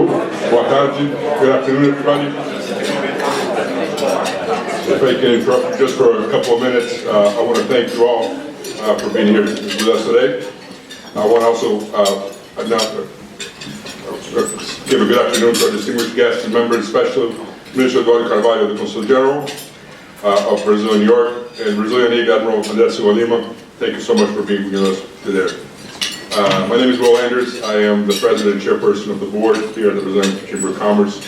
Boa tarde. Good afternoon, everybody. If I can interrupt you just for a couple of minutes, I want to thank you all for being here with us today. I want to also give a good afternoon to our distinguished guests and members, especially Minister Roberto Carvalho, the Consul General of Brazil and New York, and Brazilian Navy Admiral André Silva Lima. Thank you so much for being with us today. My name is Will Anders. I am the President and Chairperson of the Board here at the Brazilian Chamber of Commerce,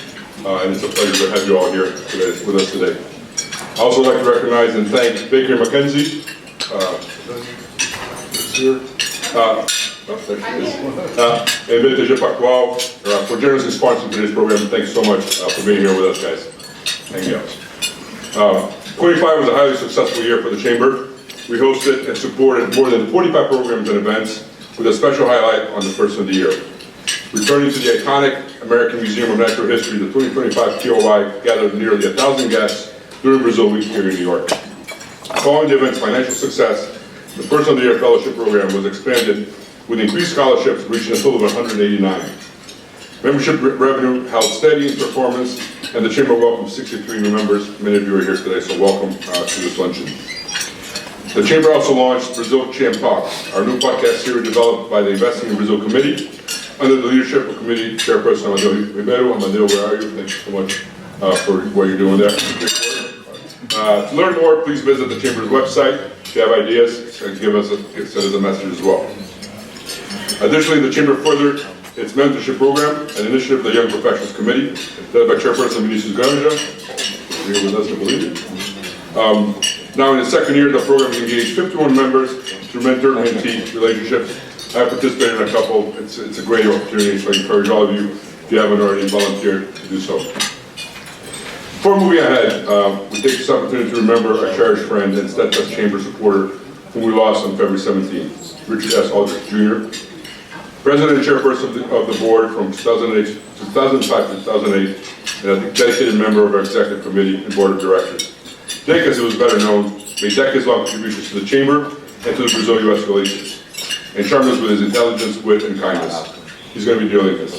and it's a pleasure to have you all here today, with us today. I also like to recognize and thank Baker McKenzie, and BTG Pactual for generously sponsoring today's program. Thank you so much for being here with us, guys. Thank you. 25 was a highly successful year for the Chamber. We hosted and supported more than 45 programs and events, with a special highlight on the first of the year. Returning to the iconic American Museum of Natural History, the 2025 POI gathered nearly 1,000 guests during Brazil Week here in New York. Following the event's financial success, the first of the year fellowship program was expanded with increased scholarships reaching a total of 189. Membership revenue held steady in performance, and the Chamber welcomed 63 new members. Many of you are here today, so welcome to this luncheon. The Chamber also launched Brazil Champ Talks, our new podcast series developed by the Investing in Brazil Committee under the leadership of Committee Chairperson Amadeu Ribeiro. Amadeu, where are you? Thank you so much for what you're doing there. To learn more, please visit the Chamber's website. If you have ideas, send us a message as well. Additionally, the Chamber furthered its mentorship program, an initiative of the Young Professionals Committee, led by Chairperson Vinicius Granja, here with us, I believe. Now in its second year, the program has engaged 51 members through mentor-mentee relationships. I have participated in a couple. It's a great opportunity, so I encourage all of you, if you haven't already volunteered, to do so. Before moving ahead, we take this opportunity to remember our cherished friend and steadfast Chamber supporter, whom we lost on February 17th, Richard S. Aldrich Jr., President and Chairperson of the Board from 2005 to 2008, and a dedicated member of our Executive Committee and Board of Directors. Dick, as he was better known, made decades-long contributions to the Chamber and to the Brazil-U.S. relations, and charmed us with his intelligence, wit, and kindness. He's going to be dealing with this.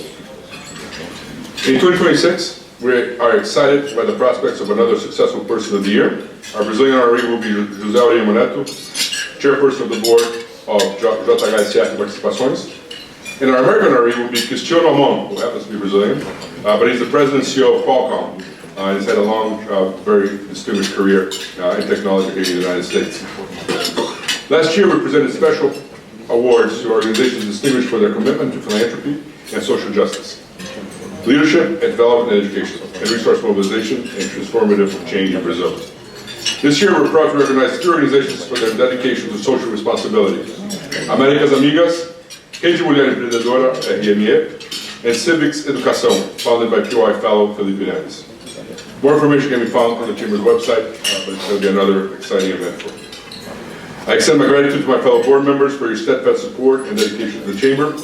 In 2026, we are excited by the prospects of another successful Person of the Year. Our Brazilian RE will be José Ardenghy Neto, Chairperson of the Board of JHSF Participações. And our American RE will be Cristiano Amon, who happens to be Brazilian, but he's the President and CEO of Qualcomm. He's had a long, very distinguished career in technology here in the United States. Last year, we presented special awards to organizations distinguished for their commitment to philanthropy and social justice, leadership and development and education, and resource mobilization and transformative change in Brazil. This year, we're proud to recognize 3 organizations for their dedication to social responsibility: Américas Amigas, Rede Mulher Empreendedora, RME, and Civics Educação, founded by POI fellow Felipe Neves. More information can be found on the Chamber's website, but it's going to be another exciting event for you. I extend my gratitude to my fellow board members for your steadfast support and dedication to the Chamber.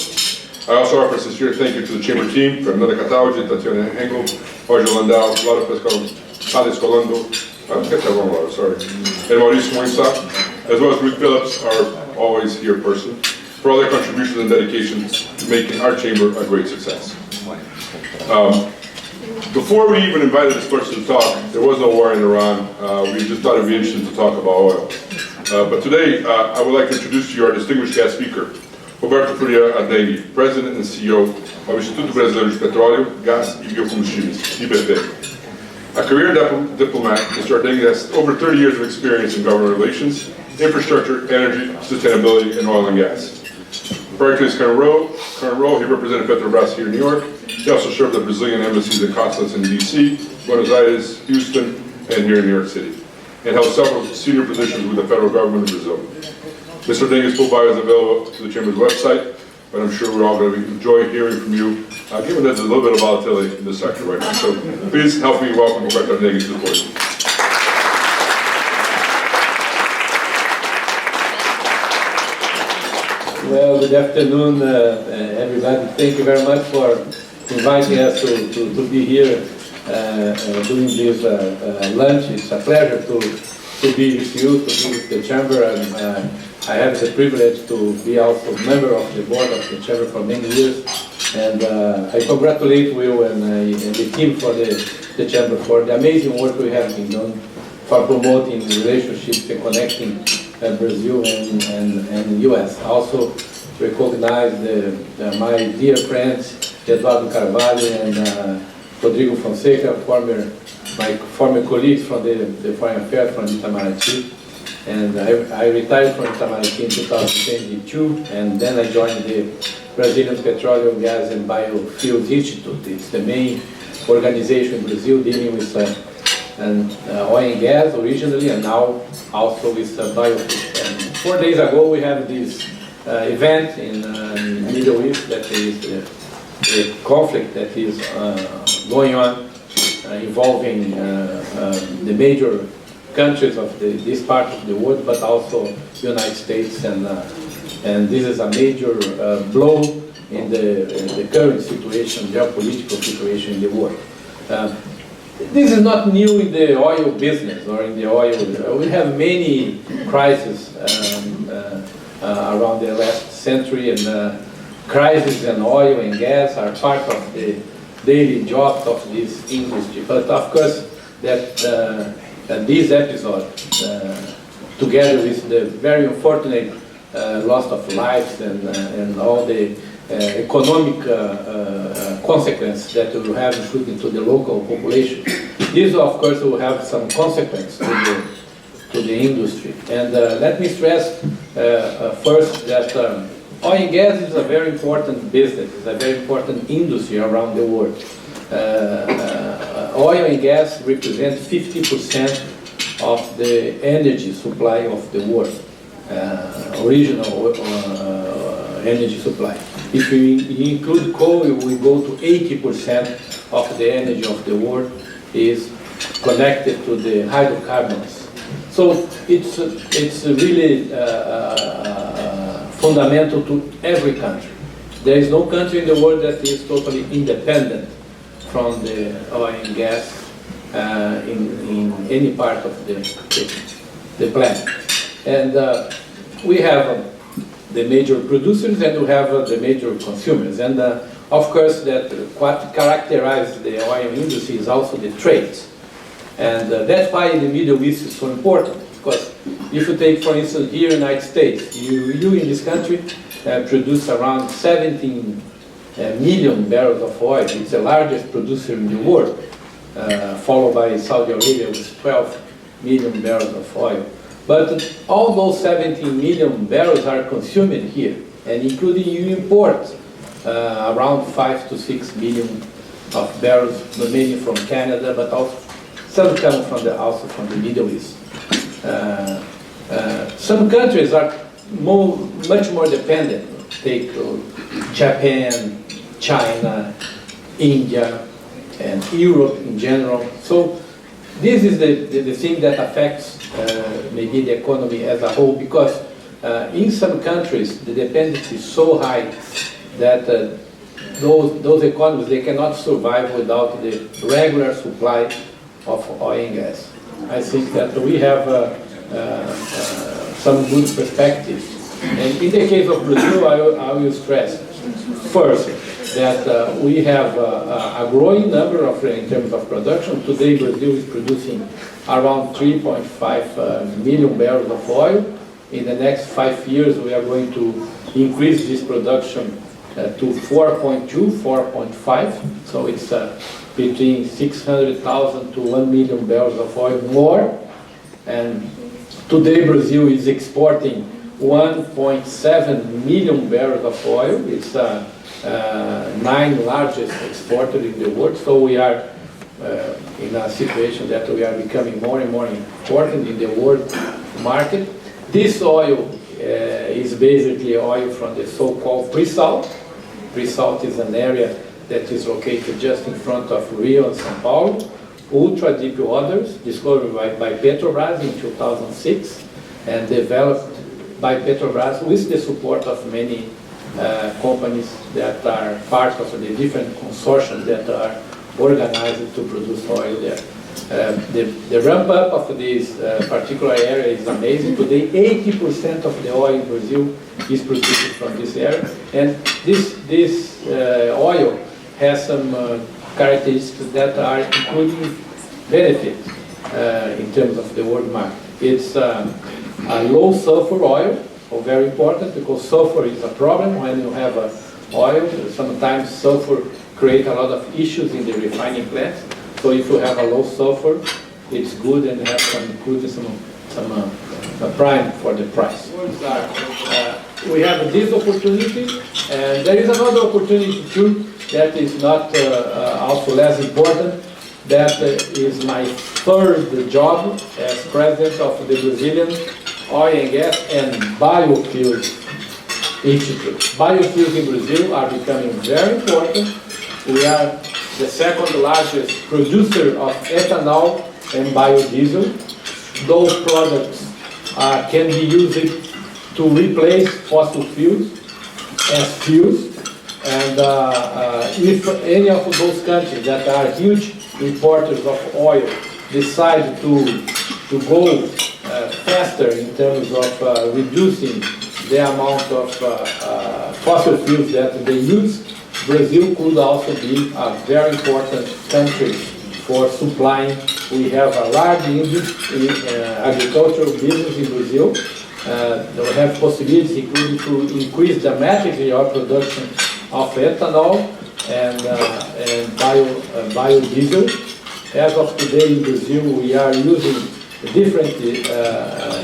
I also offer a sincere thank you to the Chamber team, Fernanda Cataldi, Tatiana Engel, Roger Landau, Laura Pescado, Alice Colando, and Mauricio Moinsa, as well as Ruth Phillips, our always here person, for all their contributions and dedication to making our Chamber a great success. Before we even invited this person to talk, there was no war in Iran. We just thought it would be interesting to talk about oil. But today, I would like to introduce to you our distinguished guest speaker, Roberto Ardenghy, President and CEO of Instituto Brasileiro de Petróleo, Gás e Biocombustíveis, IBP. A career diplomat, Mr. Ardenghy has over 30 years of experience in government relations, infrastructure, energy, sustainability, and oil and gas. Prior to his current role, he represented Petrobras here in New York. He also served the Brazilian embassies and consulates in D.C., Buenos Aires, Houston, and here in New York City, and held several senior positions with the federal government of Brazil. Mr. Ardenghy's full bio is available to the Chamber's website, but I'm sure we're all going to enjoy hearing from you, given that there's a little bit of volatility in this sector right now. So please help me welcome Roberto Ardenghy to the podium. Well, good afternoon, everybody. Thank you very much for inviting us to be here doing this lunch. It's a pleasure to be with you, to be with the Chamber, and I have the privilege to be also a member of the board of the Chamber for many years. And I congratulate Will and the team for the Chamber for the amazing work we have been done for promoting relationships and connecting Brazil and the U.S. Also recognize my dear friends, Eduardo Carvalho and Rodrigo Fonseca, my former colleagues from the Foreign Affairs from Itamaraty. And I retired from Itamaraty in 2022, and then I joined the Brazilian Petróleo, Gas and Biofuels Institute. It's the main organization in Brazil dealing with oil and gas originally, and now also with biofuels. And 4 days ago we had this event in the Middle East, that is the conflict that is going on involving the major countries of this part of the world, but also the United States, and this is a major blow in the current situation, geopolitical situation in the world. This is not new in the oil business or in the oil. We have many crises around the last century, and crises in oil and gas are part of the daily jobs of this industry. But of course, this episode, together with the very unfortunate loss of lives and all the economic consequences that will have, including to the local population, this of course will have some consequence to the industry. And let me stress first that oil and gas is a very important business, it's a very important industry around the world. Oil and gas represent 50% of the energy supply of the world, original energy supply. If we include coal, we go to 80% of the energy of the world is connected to the hydrocarbons. So it's really fundamental to every country. There is no country in the world that is totally independent from the oil and gas in any part of the planet. And we have the major producers and we have the major consumers. And of course, that what characterizes the oil industry is also the trade. And that's why the Middle East is so important. Because if you take, for instance, here in the United States, you in this country produce around 17 million barrels of oil. It's the largest producer in the world, followed by Saudi Arabia with 12 million barrels of oil. But all those 17 million barrels are consumed here, and including you import around 5 to 6 million of barrels, mainly from Canada, but also some come from also from the Middle East. Some countries are much more dependent. Take Japan, China, India, and Europe in general. So this is the thing that affects maybe the economy as a whole, because in some countries the dependency is so high that those economies, they cannot survive without the regular supply of oil and gas. I think that we have some good perspectives. And in the case of Brazil, I will stress first that we have a growing number in terms of production. Today, Brazil is producing around 3.5 million barrels of oil. In the next 5 years, we are going to increase this production to 4.2, 4.5. So it's between 600,000 to 1 million barrels of oil more. And today, Brazil is exporting 1.7 million barrels of oil. It's 9th largest exporter in the world. So we are in a situation that we are becoming more and more important in the world market. This oil is basically oil from the so-called pre-salt. Pre-salt is an area that is located just in front of Rio and São Paulo. Ultra deep waters, discovered by Petrobras in 2006 and developed by Petrobras with the support of many companies that are part of the different consortiums that are organized to produce oil there. The ramp up of this particular area is amazing. Today, 80% of the oil in Brazil is produced from this area, and this oil has some characteristics that are including benefits in terms of the world market. It's a low sulfur oil, very important, because sulfur is a problem when you have oil. Sometimes sulfur creates a lot of issues in the refining plants. So if you have a low sulfur, it's good and have some prime for the price. We have this opportunity, and there is another opportunity too that is not also less important. That is my third job as president of the Brazilian Oil and Gas and Biofuels Institute. Biofuels in Brazil are becoming very important. We are the second largest producer of ethanol and biodiesel. Those products can be used to replace fossil fuels as fuels. And if any of those countries that are huge importers of oil decide to go faster in terms of reducing the amount of fossil fuels that they use, Brazil could also be a very important country for supplying. We have a large industry, agricultural business in Brazil. We have possibilities including to increase dramatically our production of ethanol and biodiesel. As of today in Brazil, we are using different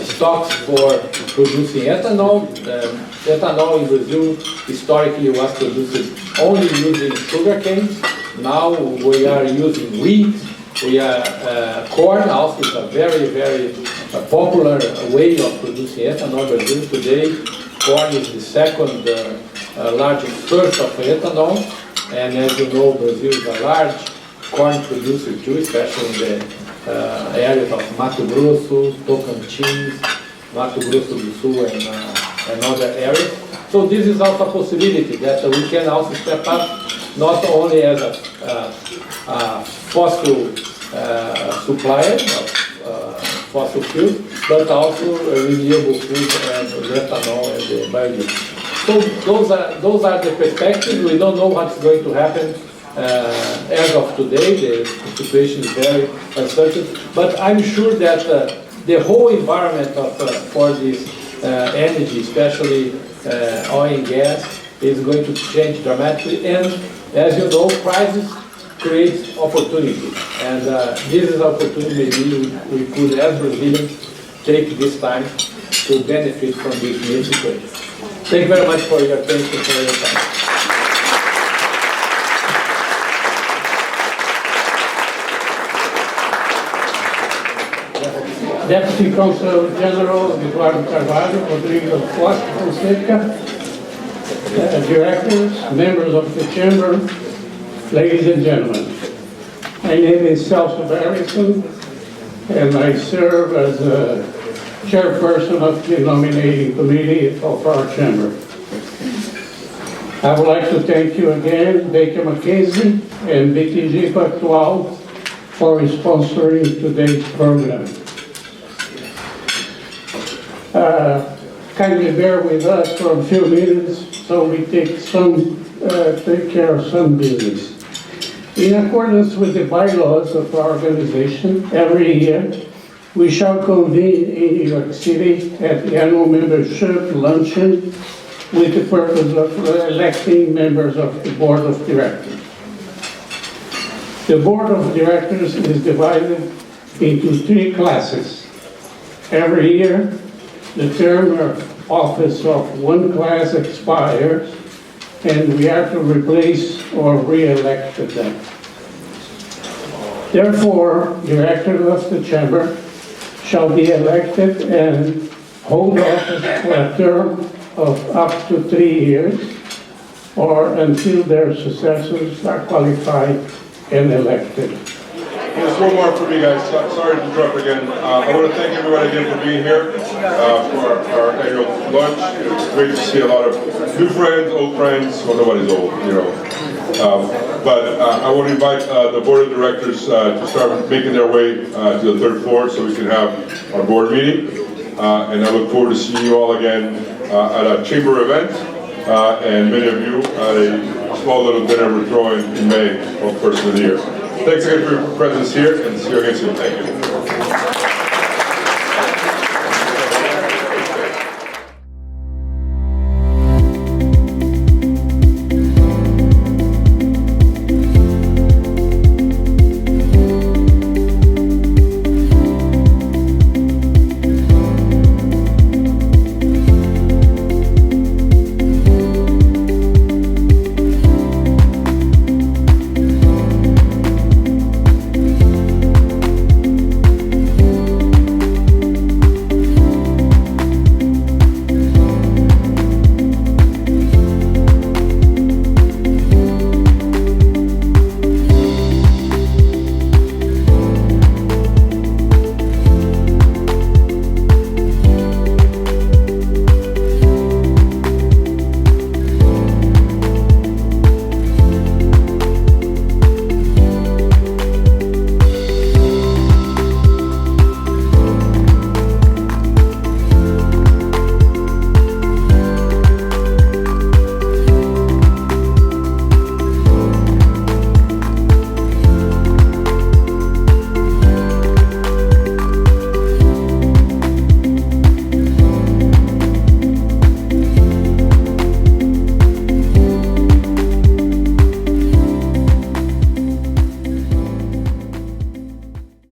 stocks for producing ethanol. Ethanol in Brazil historically was produced only using sugarcane. Now we are using wheat. Corn also is a very, very popular way of producing ethanol. Brazil today, corn is the second largest source of ethanol. And as you know, Brazil is a large corn producer too, especially in the areas of Mato Grosso, Tocantins, Mato Grosso do Sul, and other areas. So this is also a possibility that we can also step up not only as a fossil supplier of fossil fuels, but also renewable fuels and ethanol and the biodiesel. So those are the perspectives. We don't know what's going to happen as of today. The situation is very uncertain, but I'm sure that the whole environment for this energy, especially oil and gas, is going to change dramatically. And as you know, crisis creates opportunity, and this is an opportunity we could, as Brazilians, take this time to benefit from this new situation. Thank you very much for your attention, for your time. Deputy Consul General Eduardo Carvalho, Rodrigo Fonseca, directors, members of the Chamber, ladies and gentlemen. My name is Celso Barrison, and I serve as a chairperson of the nominating committee of our Chamber. I would like to thank you again, Baker McKenzie and BTG Pactual, for sponsoring today's program. Kindly bear with us for a few minutes so we take care of some business. In accordance with the bylaws of our organization, every year we shall convene in New York City at the annual membership luncheon with the purpose of electing members of the board of directors. The board of directors is divided into 3 classes. Every year, the term of office of one class expires, and we are to replace or re-elect them. Therefore, directors of the Chamber shall be elected and hold office for a term of up to 3 years, or until their successors are qualified and elected. Just one more for me, guys. Sorry to interrupt again. I want to thank everybody again for being here for our annual lunch. It's great to see a lot of new friends, old friends. Well, nobody's old, you know. But I want to invite the board of directors to start making their way to the third floor so we can have our board meeting. And I look forward to seeing you all again at a chamber event, and many of you at a small little dinner we're throwing in May, on the first of the year. Thanks again for your presence here, and see you again soon. Thank you.